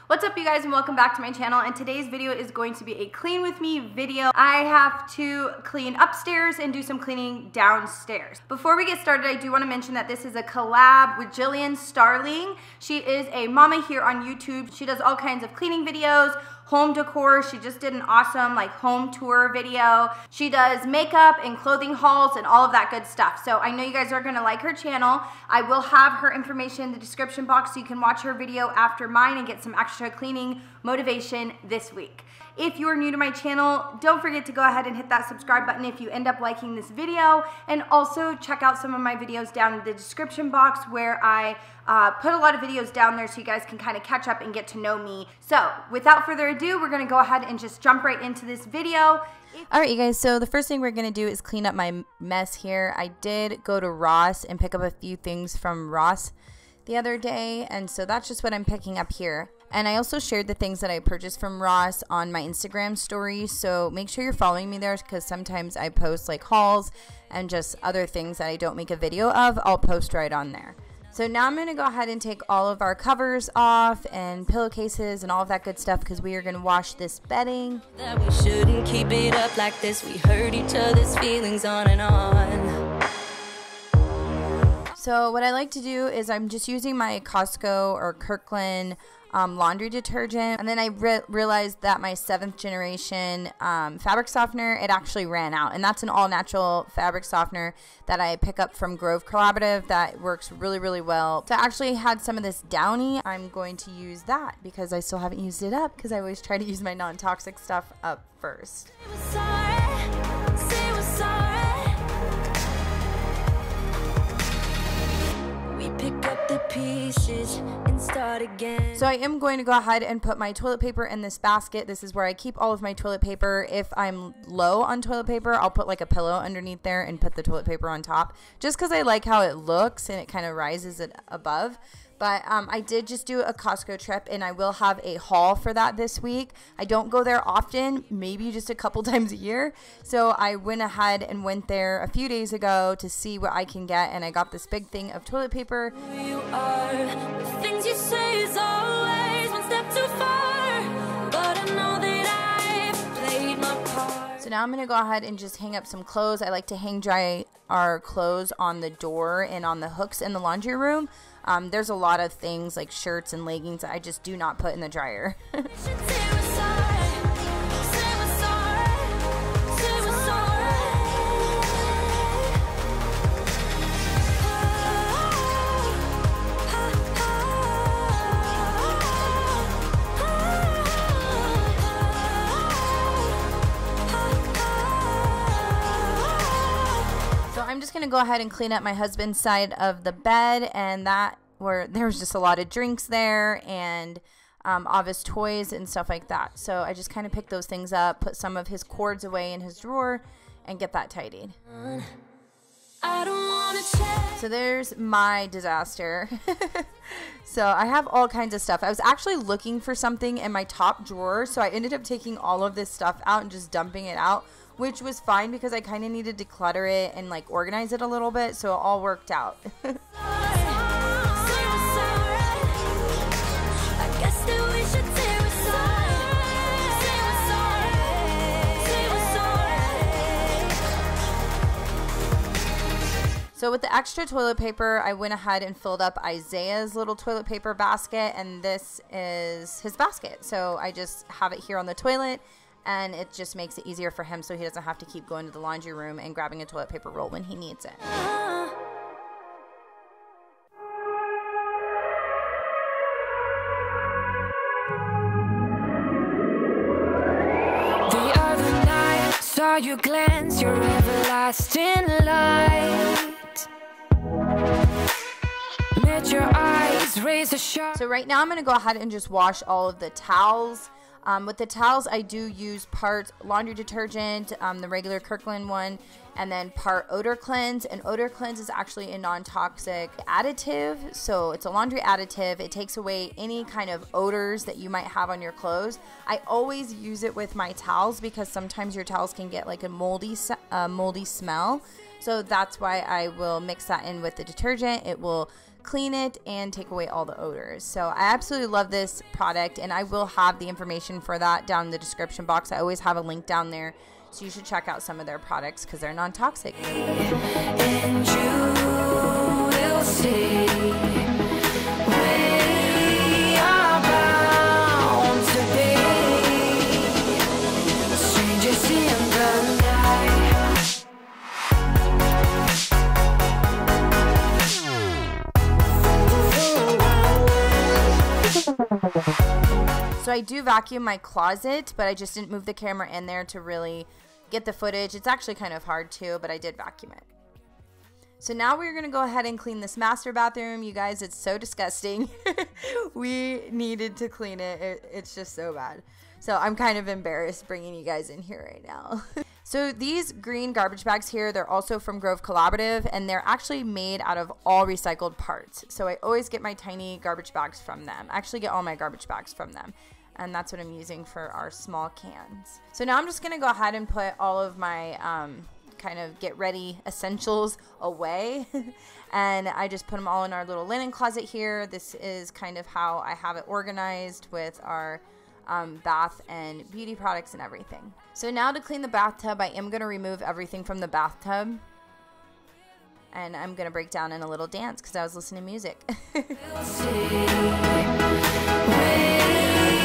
What's up, you guys, and welcome back to my channel. And today's video is going to be a clean with me video. I have to clean upstairs and do some cleaning downstairs. Before we get started, I do want to mention that this is a collab with Jillian Starling. She is a mama here on YouTube. She does all kinds of cleaning videos, home decor. She just did an awesome home tour video. She does makeup and clothing hauls and all of that good stuff. So I know you guys are gonna like her channel. I will have her information in the description box so you can watch her video after mine and get some extra cleaning motivation this week. If you're new to my channel, don't forget to go ahead and hit that subscribe button if you end up liking this video, and also check out some of my videos down in the description box where I put a lot of videos down there so you guys can kind of catch up and get to know me. So without further ado, we're gonna go ahead and just jump right into this video. Alright, you guys, so the first thing we're going to do is clean up my mess here. I did go to Ross and pick up a few things from Ross the other day, and so that's just what I'm picking up here. And I also shared the things that I purchased from Ross on my Instagram story, so make sure you're following me there because sometimes I post hauls and just other things that I don't make a video of. I'll post right on there. So now I'm going to go ahead and take all of our covers off and pillowcases and all of that good stuff because we are going to wash this bedding. That we shouldn't keep it up like this. We hurt each other's feelings on and on. So what I like to do is I'm just using my Costco or Kirkland laundry detergent, and then I realized that my 7th generation fabric softener, it actually ran out, and that's an all-natural fabric softener that I pick up from Grove Collaborative that works really well. So I actually had some of this Downy. I'm going to use that because I still haven't used it up because I always try to use my non-toxic stuff up first. Pieces and start again. So I am going to go ahead and put my toilet paper in this basket. This is where I keep all of my toilet paper. If I'm low on toilet paper, I'll put a pillow underneath there and put the toilet paper on top, just because I like how it looks and it kind of rises it above. But I did just do a Costco trip, and I will have a haul for that this week. I don't go there often, maybe just a couple times a year. So I went ahead and went there a few days ago to see what I can get, and I got this big thing of toilet paper. Who you are, the things you say is always one step too far, but I know that I've played my part. So now I'm going to go ahead and just hang up some clothes. I like to hang dry our clothes on the door and on the hooks in the laundry room. There's a lot of things like shirts and leggings that I just do not put in the dryer. I'm just going to go ahead and clean up my husband's side of the bed, and that where there was just a lot of drinks there and of his toys and stuff like that. So I just kind of picked those things up, put some of his cords away in his drawer, and get that tidied. So there's my disaster. So I have all kinds of stuff. I was actually looking for something in my top drawer, so I ended up taking all of this stuff out and just dumping it out, which was fine because I kind of needed to declutter it and organize it a little bit, so it all worked out. So with the extra toilet paper, I went ahead and filled up Isaiah's little toilet paper basket, and this is his basket. So I just have it here on the toilet, and it just makes it easier for him so he doesn't have to keep going to the laundry room and grabbing a toilet paper roll when he needs it. The other night, saw you glance, your everlasting light. Met your eyes, raise a shot. So right now I'm going to go ahead and just wash all of the towels. With the towels, I do use part laundry detergent, the regular Kirkland one, and then part Odor Klenz. And Odor Klenz is actually a non-toxic additive, so it's a laundry additive. It takes away any kind of odors that you might have on your clothes. I always use it with my towels because sometimes your towels can get a moldy smell. So that's why I will mix that in with the detergent. It will clean it and take away all the odors. So I absolutely love this product, and I will have the information for that down in the description box. I always have a link down there, so you should check out some of their products because they're non-toxic. And you will see we are bound to be strangers in the night. So I do vacuum my closet, but I just didn't move the camera in there to really get the footage. It's actually kind of hard too, but I did vacuum it. So now we're gonna go ahead and clean this master bathroom. You guys, it's so disgusting. We needed to clean it. It's just so bad. So I'm kind of embarrassed bringing you guys in here right now. So these green garbage bags here, they're also from Grove Collaborative, and they're actually made out of all recycled parts. So I always get my tiny garbage bags from them. I actually get all my garbage bags from them. And that's what I'm using for our small cans. So now I'm just gonna go ahead and put all of my kind of get ready essentials away. And I just put them all in our little linen closet here. This is kind of how I have it organized with our bath and beauty products and everything. So now to clean the bathtub, I am gonna remove everything from the bathtub. And I'm gonna break down in a little dance because I was listening to music. We'll see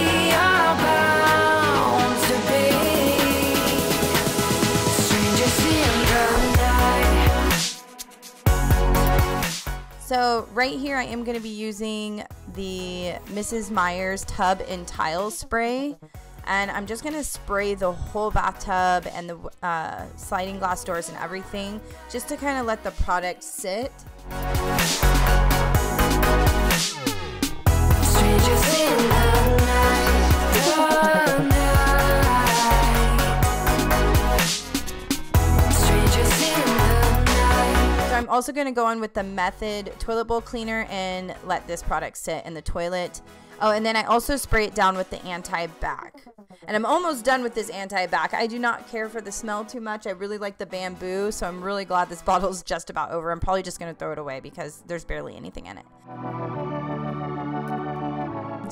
we are bound to be strangers in the night. So right here I am going to be using the Mrs. Meyer's tub and tile spray, and I'm just going to spray the whole bathtub and the sliding glass doors and everything just to kind of let the product sit. Strangers in the night, the night. Strangers in the night. So I'm also going to go on with the Method toilet bowl cleaner and let this product sit in the toilet. Oh, and then I also spray it down with the anti-bac. And I'm almost done with this anti-bac. I do not care for the smell too much. I really like the bamboo, so I'm really glad this bottle is just about over. I'm probably just going to throw it away because there's barely anything in it.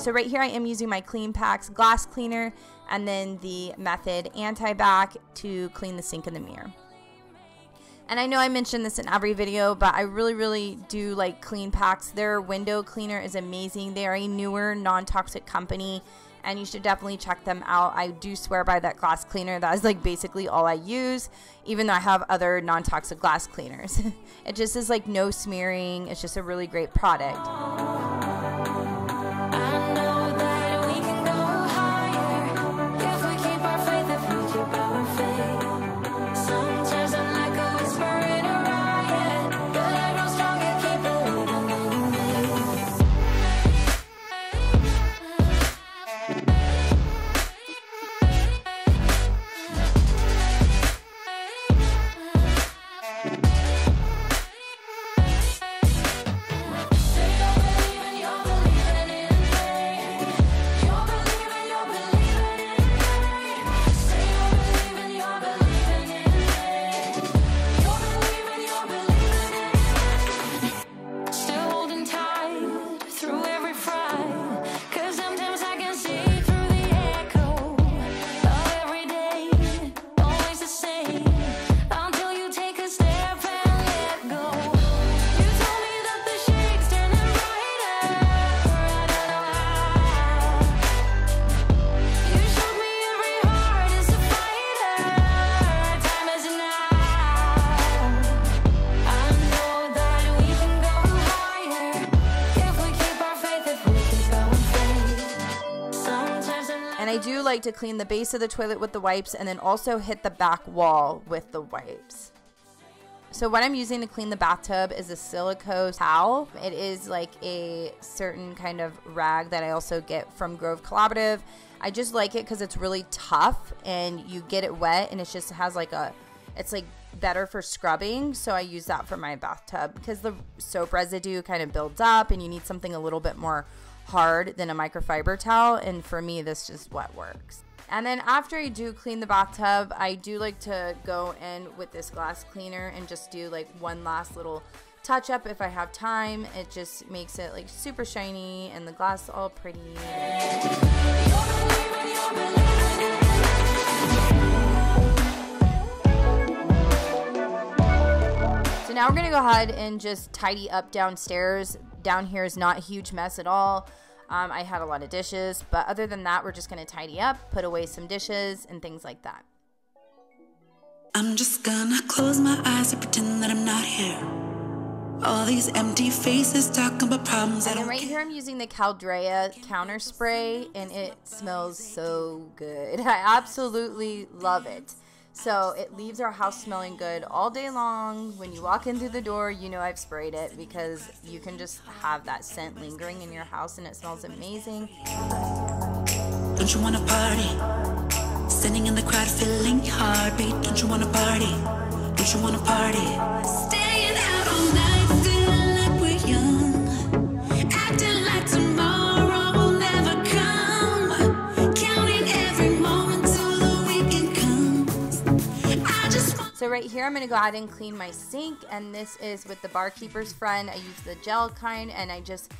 So right here I am using my Clean Packs glass cleaner and then the Method anti-bac to clean the sink and the mirror. And I know I mentioned this in every video, but I really do like Clean Packs. Their window cleaner is amazing. They are a newer, non-toxic company, and you should definitely check them out. I do swear by that glass cleaner. That is like basically all I use, even though I have other non-toxic glass cleaners. It just is like no smearing. It's just a really great product. I know that we can go higher if we keep our faith, if we keep our faith. Sometimes I'm like a whisper in a riot, but I grow stronger, keep believing I do like to clean the base of the toilet with the wipes and then also hit the back wall with the wipes. So what I'm using to clean the bathtub is a silicone towel. It is like a certain kind of rag that I also get from Grove Collaborative. I just like it because it's really tough and you get it wet and it just has like a, it's like better for scrubbing. So I use that for my bathtub because the soap residue kind of builds up and you need something a little bit more hard than a microfiber towel, and for me this just what works. And then after I do clean the bathtub, I do like to go in with this glass cleaner and just do like one last little touch up if I have time. It just makes it like super shiny and the glass all pretty. So now we're gonna go ahead and just tidy up downstairs. Down here is not a huge mess at all. I had a lot of dishes, but other than that, we're just gonna tidy up, put away some dishes and things like that. I'm just gonna close my eyes and pretend that I'm not here. All these empty faces talking about problems I And then don't right care. here I'm using the Caldrea counter spray and it smells so good. I absolutely love it. So it leaves our house smelling good all day long. When you walk in through the door, you know I've sprayed it because you can just have that scent lingering in your house and it smells amazing. Don't you wanna party? Standing in the crowd, feeling your heartbeat. Don't you wanna party? Don't you wanna party? Staying out all night, feeling like we're young. Acting like tomorrow will never come. Counting every moment till the weekend comes. I just want. So right here I'm going to go ahead and clean my sink, and this is with the Barkeeper's Friend. I use the gel kind, and I just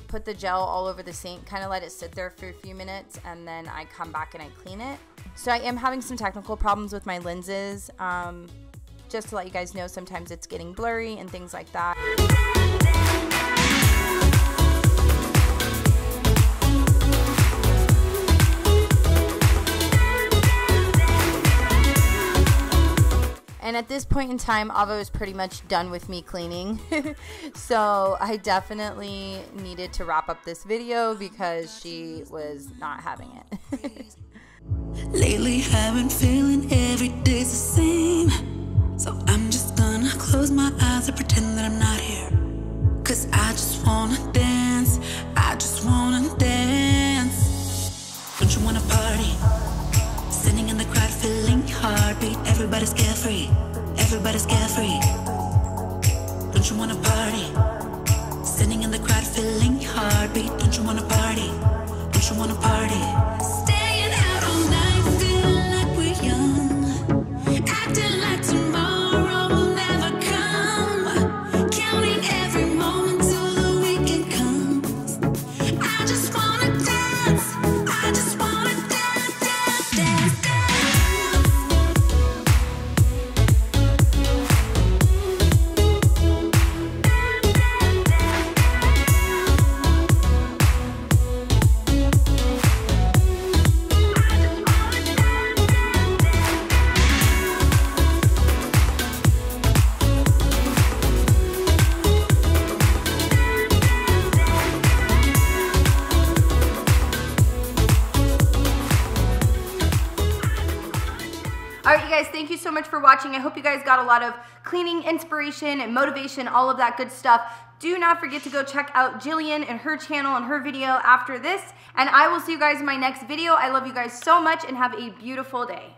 put the gel all over the sink, kind of let it sit there for a few minutes, and then I come back and I clean it. So I am having some technical problems with my lenses. Just to let you guys know, sometimes it's getting blurry and things like that. And at this point in time, Ava is pretty much done with me cleaning. So I definitely needed to wrap up this video because she was not having it. Lately I've been feeling every day's the same. So I'm just gonna close my eyes and pretend that I'm not here. Cause I just wanna dance, I just wanna dance. Don't you wanna party? Standing in the crowd, feeling your heartbeat. Everybody's carefree, everybody's carefree. Don't you wanna party? Standing in the crowd, feeling your heartbeat. Don't you wanna party? Don't you wanna party? Staying out all night, feeling like we're young. Acting like tomorrow will never come. Counting every moment till the weekend comes. I just wanna dance, I just wanna dance, dance, dance, dance. Alright you guys, thank you so much for watching. I hope you guys got a lot of cleaning inspiration and motivation, all of that good stuff. Do not forget to go check out Jillian and her channel and her video after this. And I will see you guys in my next video. I love you guys so much and have a beautiful day.